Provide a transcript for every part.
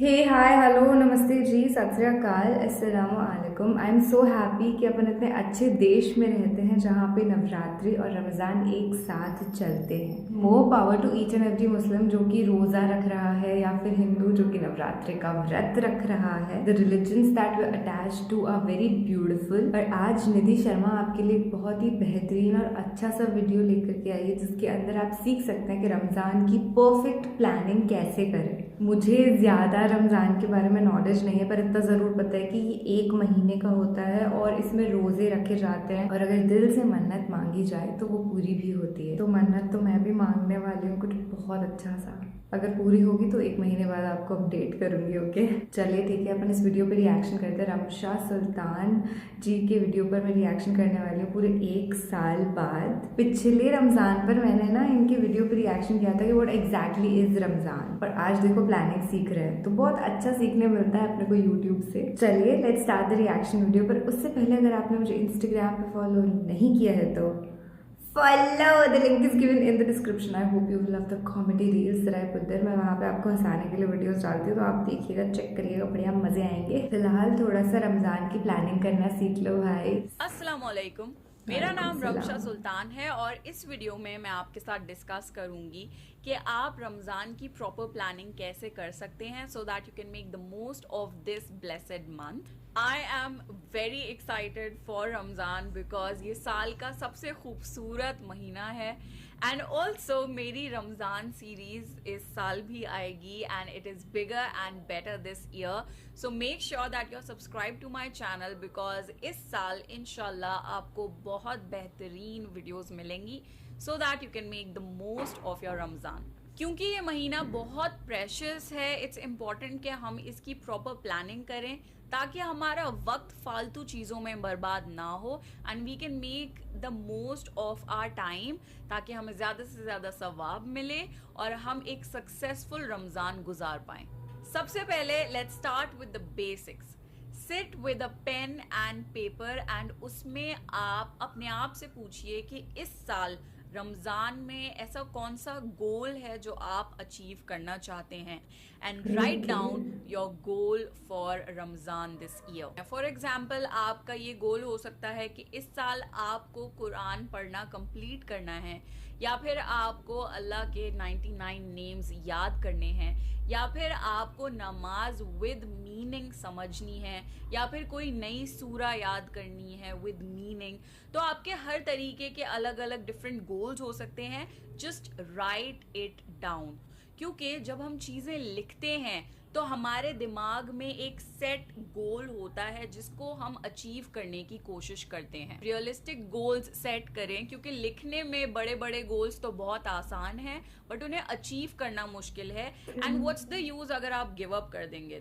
हे hi hello नमस्ते जी सत श्री अकाल अस्सलाम वालेकुम। आई एम सो हैप्पी कि अपन इतने अच्छे देश में रहते हैं जहाँ पे नवरात्रि और रमज़ान एक साथ चलते हैं। More power to each and every Muslim जो कि रोज़ा रख रहा है या फिर हिंदू जो कि नवरात्रि का व्रत रख रहा है। The religions that we attach to are very beautiful. और आज निधि शर्मा आपके लिए एक बहुत ही बेहतरीन और अच्छा सा वीडियो लेकर के आई है जिसके अंदर आप सीख सकते हैं कि रमज़ान की परफेक्ट प्लानिंग कैसे करें। मुझे ज़्यादा रमज़ान के बारे में नॉलेज नहीं है पर इतना ज़रूर पता है कि ये एक महीने का होता है और इसमें रोज़े रखे जाते हैं और अगर दिल से मन्नत मांगी जाए तो वो पूरी भी होती है। तो मन्नत तो मैं भी मांगने वाली हूँ कुछ बहुत अच्छा सा। अगर पूरी होगी तो एक महीने बाद आपको अपडेट करूंगी। ओके चलिए ठीक है, अपन इस वीडियो पे रिएक्शन करते हैं। रमशा सुल्तान जी के वीडियो पर मैं रिएक्शन करने वाली हूँ पूरे एक साल बाद। पिछले रमज़ान पर मैंने ना इनके वीडियो पर रिएक्शन किया था कि व्हाट एग्जैक्टली इज रमज़ान, पर आज देखो प्लानिंग सीख रहे हैं तो बहुत अच्छा सीखने मिलता है अपने को यूट्यूब से। चलिए let's start the reaction video. पर उससे पहले अगर आपने मुझे इंस्टाग्राम पे फॉलो नहीं किया है तो follow, the link is given in the description. I hope you will love the comedy reels that I put there. मैं वहाँ पे आपको हंसाने के लिए वीडियोस डालती हूँ तो आप देखिएगा, चेक करिएगा, बढ़िया मजे आएंगे। फिलहाल थोड़ा सा रमजान की प्लानिंग करना सीख लो भाई। अस्सलाम वालेकुम, मेरा नाम रमशा सुल्तान है और इस वीडियो में मैं आपके साथ डिस्कस करूंगी कि आप रमज़ान की प्रॉपर प्लानिंग कैसे कर सकते हैं सो that you can make the most of this blessed month. I am very excited for Ramzan because ये साल का सबसे खूबसूरत महीना है एंड ऑल्सो मेरी रमज़ान सीरीज इस साल भी आएगी and it is bigger and better this year. So make sure that you are subscribe to my channel because इस साल इंशाल्लाह आपको बहुत बेहतरीन वीडियोस मिलेंगी so that you can make the most of your Ramzan. क्योंकि ये महीना बहुत प्रेशियस है, इट्स इम्पॉर्टेंट कि हम इसकी प्रॉपर प्लानिंग करें ताकि हमारा वक्त फालतू चीज़ों में बर्बाद ना हो and we can make the most of our time ताकि हमें ज़्यादा से ज़्यादा सवाब मिले और हम एक सक्सेसफुल रमज़ान गुजार पाएं। सबसे पहले let's start with the basics. Sit with a pen and paper and उसमें आप अपने आप से पूछिए कि इस साल रमज़ान में ऐसा कौन सा गोल है जो आप अचीव करना चाहते हैं and write down your goal for Ramzan this year. For example आपका ये गोल हो सकता है कि इस साल आपको कुरान पढ़ना कंप्लीट करना है या फिर आपको अल्लाह के 99 नेम्स याद करने हैं या फिर आपको नमाज विद मीनिंग समझनी है या फिर कोई नई सूरा याद करनी है विद मीनिंग। तो आपके हर तरीके के अलग अलग डिफरेंट गोल्स हो सकते हैं। जस्ट राइट इट डाउन, क्योंकि जब हम चीज़ें लिखते हैं तो हमारे दिमाग में एक सेट गोल होता है जिसको हम अचीव करने की कोशिश करते हैं। रियलिस्टिक गोल्स सेट करें क्योंकि लिखने में बड़े बड़े गोल्स तो बहुत आसान है बट उन्हें अचीव करना मुश्किल है एंड व्हाट्स द यूज अगर आप गिव अप कर देंगे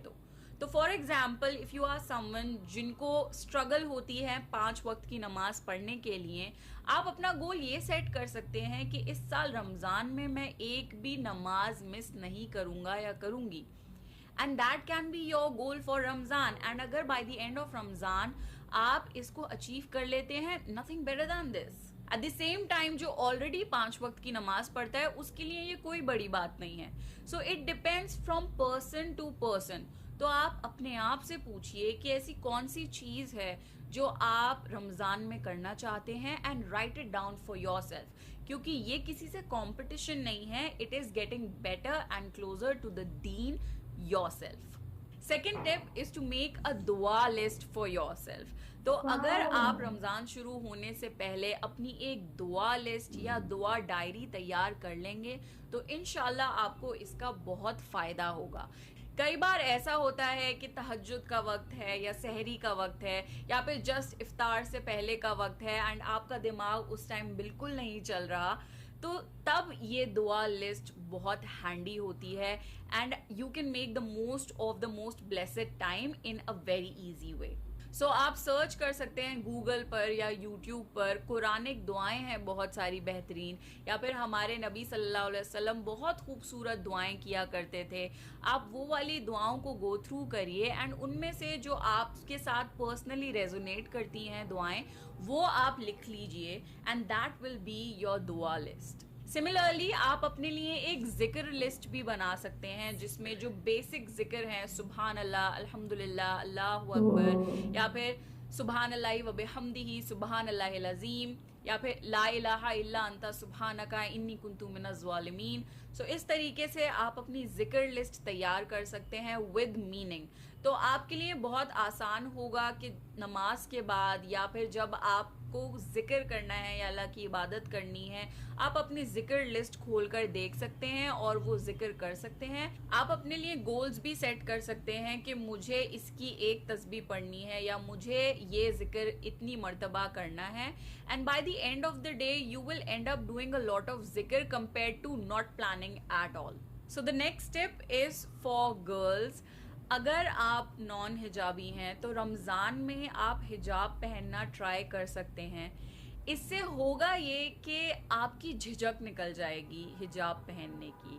तो for example if you are someone जिनको स्ट्रगल होती है 5 वक्त की नमाज पढ़ने के लिए, आप अपना गोल ये सेट कर सकते हैं कि इस साल रमज़ान में मैं एक भी नमाज मिस नहीं करूँगा या करूँगी and that can be your goal for Ramzan. And अगर by the end of Ramzan आप इसको अचीव कर लेते हैं, nothing better than this. At the same time जो ऑलरेडी 5 वक्त की नमाज पढ़ता है उसके लिए ये कोई बड़ी बात नहीं है। So it depends from person to person. तो आप अपने आप से पूछिए कि ऐसी कौन सी चीज़ है जो आप रमज़ान में करना चाहते हैं and write it down for yourself, क्योंकि ये किसी से कॉम्पिटिशन नहीं है। It is getting better and closer to the दीन yourself. Second tip is to make a दुआ लिस्ट फॉर योरसेल्फ। तो अगर आप रमज़ान शुरू होने से पहले अपनी एक दुआ लिस्ट या दुआ डायरी तैयार कर लेंगे तो इंशाल्लाह आपको इसका बहुत फ़ायदा होगा। कई बार ऐसा होता है कि तहज्जुद का वक्त है या सहरी का वक्त है या फिर जस्ट इफ्तार से पहले का वक्त है एंड आपका दिमाग उस टाइम बिल्कुल नहीं चल रहा, तो तब ये दुआ लिस्ट बहुत हैंडी होती है and you can make the most of the most blessed time in a very easy way. So आप सर्च कर सकते हैं गूगल पर या यूट्यूब पर, कुरानिक दुआएं हैं बहुत सारी बेहतरीन, या फिर हमारे नबी सल्लल्लाहु अलैहि वसल्लम बहुत खूबसूरत दुआएं किया करते थे। आप वो वाली दुआओं को गो थ्रू करिए एंड उनमें से जो आपके साथ पर्सनली रेजोनेट करती हैं दुआएं वो आप लिख लीजिए and that will be your दुआ लिस्ट। सिमिलरली आप अपने लिए एक जिक्र लिस्ट भी बना सकते हैं जिसमें जो बेसिक जिक्र हैं सुभान अल्लाह, अल्हम्दुलिल्लाह, अल्लाहु अकबर, या फिर सुभान अल्लाहि व बिहम्दिही, सुभान अल्लाहिल अज़ीम, या फिर ला इलाहा इल्ला अंता सुब्हानका इन्नी कुन्तु मिनज़ ज़ालिमीन। सो इस तरीके से आप अपनी जिक्र लिस्ट तैयार कर सकते हैं विद मीनिंग। तो आपके लिए बहुत आसान होगा कि नमाज के बाद या फिर जब आपको जिक्र करना है या अल्लाह की इबादत करनी है, आप अपनी जिक्र लिस्ट खोलकर देख सकते हैं और वो जिक्र कर सकते हैं। आप अपने लिए गोल्स भी सेट कर सकते हैं कि मुझे इसकी एक तस्बीह पढ़नी है या मुझे ये जिक्र इतनी मर्तबा करना है। And by the end of the day you will end up doing a lot of जिक्र compared to not planning at all. So the next step is for girls. अगर आप नॉन हिजाबी हैं तो रमज़ान में आप हिजाब पहनना ट्राई कर सकते हैं। इससे होगा ये कि आपकी झिझक निकल जाएगी हिजाब पहनने की,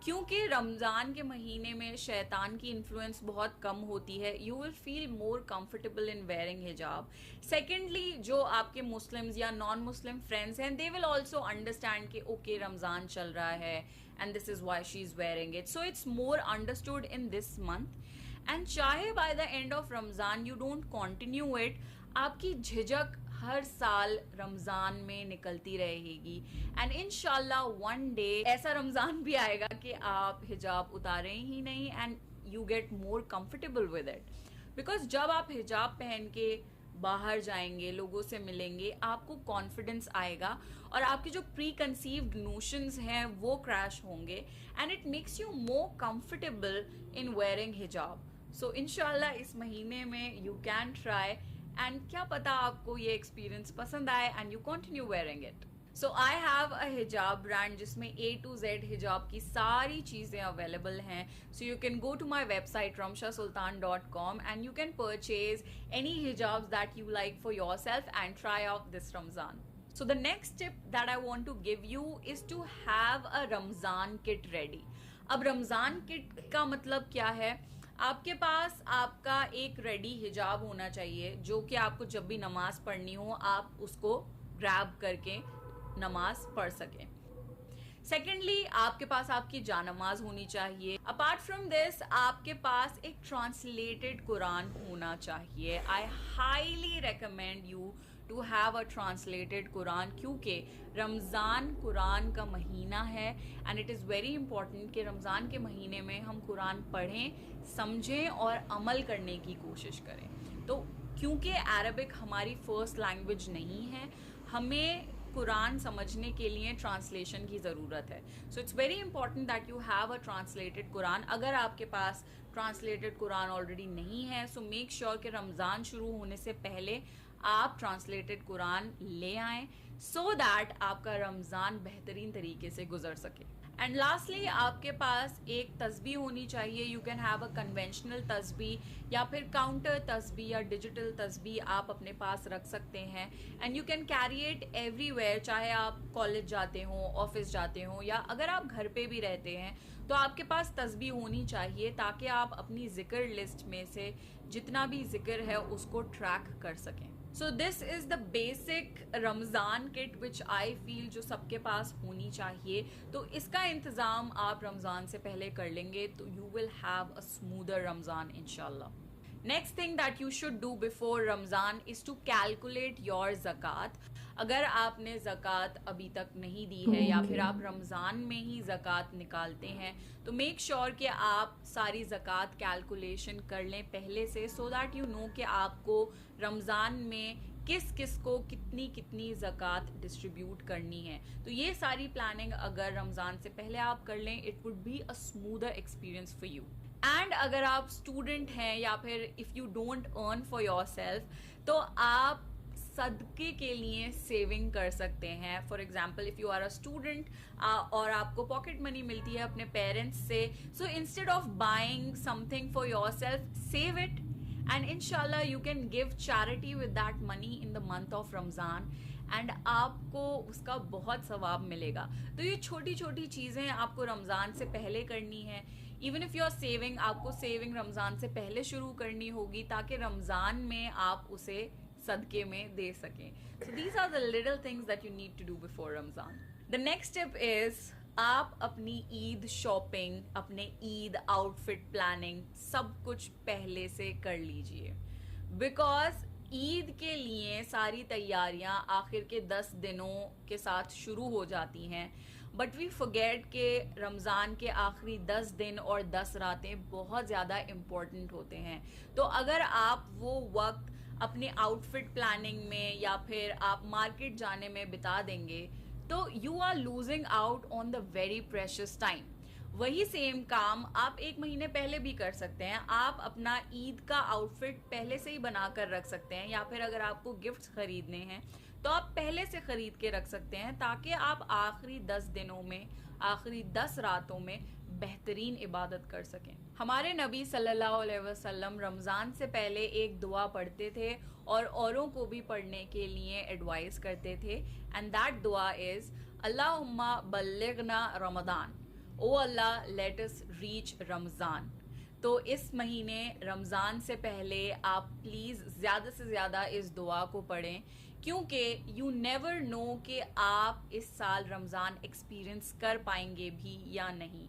क्योंकि रमज़ान के महीने में शैतान की इन्फ्लुएंस बहुत कम होती है। You will feel more comfortable in wearing hijab. Secondly, जो आपके मुस्लिम्स या नॉन मुस्लिम फ्रेंड्स हैं, दे विल ऑल्सो अंडरस्टैंड कि ओके रमज़ान चल रहा है and this is why she is wearing it, so it's more understood in this month. And चाहे by the end of Ramzan you don't continue it, आपकी झिझक हर साल रमजान में निकलती रहेगी। एंड इंशाल्लाह वन डे ऐसा रमजान भी आएगा कि आप हिजाब उतारें ही नहीं and you get more comfortable with it. Because जब आप हिजाब पहन के बाहर जाएंगे, लोगों से मिलेंगे, आपको कॉन्फिडेंस आएगा और आपके जो प्री कंसीव्ड नोशंस हैं वो क्रैश होंगे and it makes you more comfortable in wearing हिजाब। सो इंशाल्लाह इस महीने में यू कैन ट्राई एंड क्या पता आपको ये एक्सपीरियंस पसंद आए and you continue wearing it. So I have a हिजाब ब्रांड जिसमें A to Z हिजाब की सारी चीजें अवेलेबल हैं। So you can go to my website ramshasultan.com and you can purchase any hijabs that you like for yourself and try out this Ramzan. So the next tip that I want to give you is to have a Ramzan kit ready. अब Ramzan kit का मतलब क्या है? आपके पास आपका एक ready हिजाब होना चाहिए जो कि आपको जब भी नमाज पढ़नी हो आप उसको ग्रैब करके नमाज पढ़ सकें। सेकेंडली, आपके पास आपकी जानमाज होनी चाहिए। अपार्ट फ्रॉम दिस, आपके पास एक ट्रांसलेटेड कुरान होना चाहिए। I highly recommend you to have a translated Quran, क्योंकि रमज़ान कुरान का महीना है and it is very important कि रमज़ान के महीने में हम कुरान पढ़ें, समझें और अमल करने की कोशिश करें। तो क्योंकि अरबिक हमारी फर्स्ट लैंग्वेज नहीं है, हमें कुरान समझने के लिए ट्रांसलेशन की ज़रूरत है। So it's very important that you have a translated Quran. अगर आपके पास ट्रांसलेटेड कुरान ऑलरेडी नहीं है, सो मेक श्योर कि रमज़ान शुरू होने से पहले आप ट्रांसलेटेड कुरान ले आएं सो दैट आपका रमज़ान बेहतरीन तरीके से गुजर सके। एंड लास्टली, आपके पास एक तस्बीह होनी चाहिए। You can have a conventional तस्बीह या फिर काउंटर तस्बीह या डिजिटल तस्बीह आप अपने पास रख सकते हैं and you can carry it everywhere, चाहे आप कॉलेज जाते हो, ऑफिस जाते हो या अगर आप घर पे भी रहते हैं तो आपके पास तस्बीह होनी चाहिए ताकि आप अपनी जिक्र लिस्ट में से जितना भी जिक्र है उसको ट्रैक कर सकें। So this is the basic Ramzan kit which I feel जो सबके पास होनी चाहिए। तो इसका इंतज़ाम आप रमज़ान से पहले कर लेंगे तो you will have a smoother Ramzan इंशाल्लाह। Next thing that you should do before Ramzan is to calculate your ज़कात। अगर आपने ज़कात अभी तक नहीं दी है या फिर आप रमज़ान में ही ज़कात निकालते हैं तो मेक श्योर कि आप सारी ज़कात कैलकुलेशन कर लें पहले से, सो दैट यू नो कि आपको रमज़ान में किस किस को कितनी कितनी ज़कात डिस्ट्रीब्यूट करनी है। तो ये सारी प्लानिंग अगर रमज़ान से पहले आप कर लें, it would be a smoother experience for you. And अगर आप स्टूडेंट हैं या फिर if you don't earn for yourself, तो आप सदके के लिए सेविंग कर सकते हैं। For example, if you are a student और आपको पॉकेट मनी मिलती है अपने पेरेंट्स से, so instead of buying something for yourself, save it and इंशाल्लाह you can give charity with that money in the month of Ramzan and आपको उसका बहुत सवाब मिलेगा। तो ये छोटी छोटी चीज़ें आपको रमज़ान से पहले करनी है। Even if you are saving, आपको सेविंग रमज़ान से पहले शुरू करनी होगी ताकि रमज़ान में आप उसे सदके में दे सकें। So these are the little things that you need to do before Ramzan. The next tip is आप अपनी ईद शॉपिंग, अपने ईद आउटफिट प्लानिंग सब कुछ पहले से कर लीजिए, बिकॉज ईद के लिए सारी तैयारियां आखिर के 10 दिनों के साथ शुरू हो जाती हैं, बट वी फॉरगेट के रमज़ान के आखिरी 10 दिन और 10 रातें बहुत ज़्यादा इम्पोर्टेंट होते हैं। तो अगर आप वो वक्त अपने आउटफिट प्लानिंग में या फिर आप मार्केट जाने में बिता देंगे तो you are losing out on the very precious time. वही सेम काम आप 1 महीने पहले भी कर सकते हैं। आप अपना ईद का आउटफिट पहले से ही बना कर रख सकते हैं, या फिर अगर आपको गिफ्ट्स खरीदने हैं तो आप पहले से खरीद के रख सकते हैं, ताकि आप आखिरी 10 दिनों में, आखिरी 10 रातों में बेहतरीन इबादत कर सकें। हमारे नबी सल्लल्लाहु अलैहि वसल्लम रमज़ान से पहले एक दुआ पढ़ते थे और औरों को भी पढ़ने के लिए एडवाइस करते थे, एंड दैट दुआ इज अल्लाहुम्मा बल्लिगना रमज़ान, ओ अल्लाह लेट अस रीच रमज़ान। तो इस महीने रमज़ान से पहले आप प्लीज़ ज़्यादा से ज़्यादा इस दुआ को पढ़ें, क्योंकि यू नेवर नो कि आप इस साल रमज़ान एक्सपीरियंस कर पाएंगे भी या नहीं।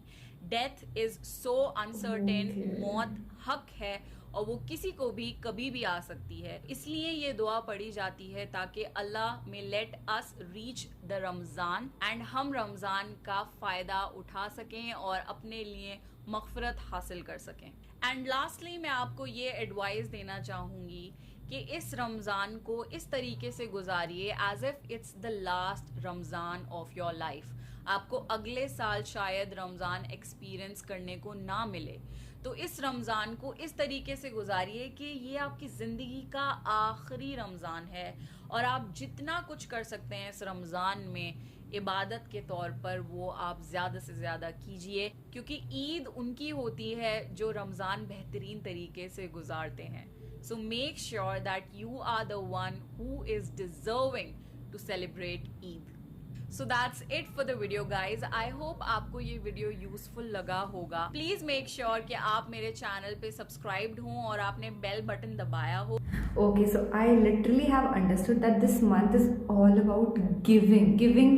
डेथ इज़ सो अनसर्टेन, मौत हक है और वो किसी को भी कभी भी आ सकती है। इसलिए ये दुआ पढ़ी जाती है ताकि अल्लाह में let us reach the Ramzan and हम रमज़ान का फ़ायदा उठा सकें और अपने लिए मग़फ़िरत हासिल कर सकें। एंड लास्टली मैं आपको ये एडवाइस देना चाहूँगी कि इस रमज़ान को इस तरीके से गुजारिए as if it's the last Ramzan of your life. आपको अगले साल शायद रमज़ान एक्सपीरियंस करने को ना मिले, तो इस रमज़ान को इस तरीके से गुजारिए कि ये आपकी ज़िंदगी का आखिरी रमज़ान है और आप जितना कुछ कर सकते हैं इस रमज़ान में इबादत के तौर पर वो आप ज़्यादा से ज़्यादा कीजिए, क्योंकि ईद उनकी होती है जो रमज़ान बेहतरीन तरीके से गुजारते हैं। So make sure that you are the one who is deserving to celebrate Eid. So that's it for the video guys. I hope आपको ये वीडियो यूजफुल लगा होगा। प्लीज मेक श्योर कि आप मेरे चैनल पे सब्सक्राइब्ड हों और आपने बेल बटन दबाया हो। Okay, so I literally have understood that this month is all about giving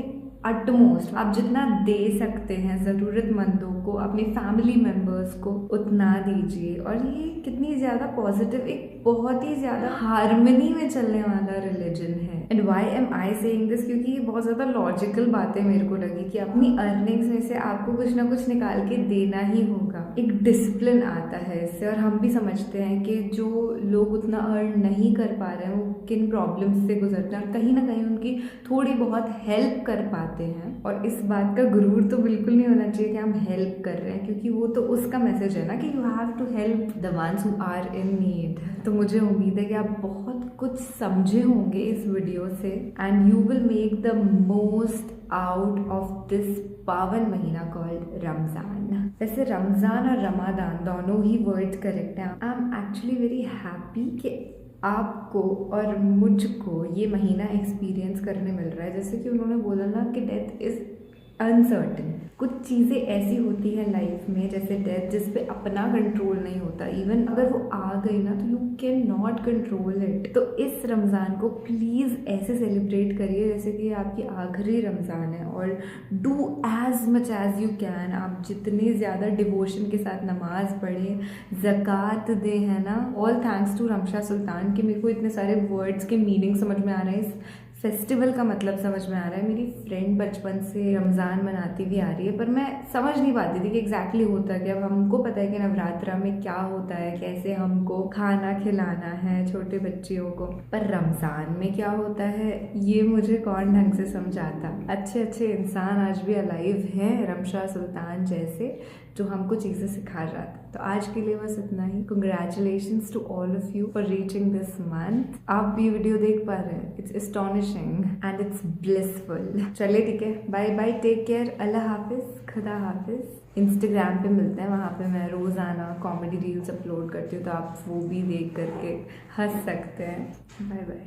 utmost। आप जितना दे सकते हैं ज़रूरतमंदों को, अपनी फैमिली मेम्बर्स को, उतना दीजिए। और ये कितनी ज़्यादा पॉजिटिव, एक बहुत ही ज़्यादा हार्मनी में चलने वाला रिलीजन है। And why am I saying this, क्योंकि ये बहुत ज़्यादा लॉजिकल बातें मेरे को लगी कि अपनी अर्निंग्स में से आपको कुछ ना कुछ निकाल के देना ही होगा। एक डिसिप्लिन आता है इससे, और हम भी समझते हैं कि जो लोग उतना अर्न नहीं कर पा रहे हैं वो किन प्रॉब्लम्स से गुजरते हैं, और कहीं ना कहीं उनकी थोड़ी बहुत हेल्प कर पाते हैं। और इस बात का गुरूर तो बिल्कुल नहीं होना चाहिए कि हम हेल्प कर रहे हैं, क्योंकि वो तो उसका मैसेज है ना कि you have to help the ones who are in need. तो मुझे उम्मीद है कि आप बहुत कुछ समझे होंगे इस वीडियो से, and you will make the most out of this पावन महीना कॉल्ड रमज़ान। वैसे रमज़ान और रमादान दोनों ही वर्ड्स करेक्ट हैं। I am actually very happy कि आपको और मुझको ये महीना एक्सपीरियंस करने मिल रहा है। जैसे कि उन्होंने बोला ना कि डेथ इज़ अनसर्टेन। कुछ चीज़ें ऐसी होती हैं लाइफ में, जैसे डेथ, जिस पे अपना कंट्रोल नहीं होता। इवन अगर वो आ गई ना तो you can not control it. तो इस रमज़ान को प्लीज़ ऐसे सेलिब्रेट करिए जैसे कि आपकी आखिरी रमज़ान है, और do as much as you can. आप जितने ज़्यादा डिवोशन के साथ नमाज पढ़ें, ज़कात दें, है ना। ऑल थैंक्स टू रमशा सुल्तान कि मेरे को इतने सारे वर्ड्स के मीनिंग समझ में आ रहे हैं, इस फेस्टिवल का मतलब समझ में आ रहा है। मेरी फ्रेंड बचपन से रमज़ान मनाती भी आ रही है, पर मैं समझ नहीं पाती थी कि एग्जैक्टली होता क्या। अब हमको पता है कि नवरात्रा में क्या होता है, कैसे हमको खाना खिलाना है छोटे बच्चियों को, पर रमज़ान में क्या होता है ये मुझे कौन ढंग से समझाता। अच्छे अच्छे इंसान आज भी अलाइव हैं, रमशा सुल्तान जैसे, जो हमको चीज़ें सिखा जाता। तो आज के लिए बस इतना ही। Congratulations to all of you for reaching this month. आप ये वीडियो देख पा रहे हैं, it's astonishing and it's blissful. चलिए ठीक है, बाय बाय, टेक केयर, अल्लाह हाफिज़, खुदा हाफिज़। इंस्टाग्राम पे मिलते हैं, वहाँ पे मैं रोज़ाना कॉमेडी रील्स अपलोड करती हूँ, तो आप वो भी देख करके हंस सकते हैं। Bye bye.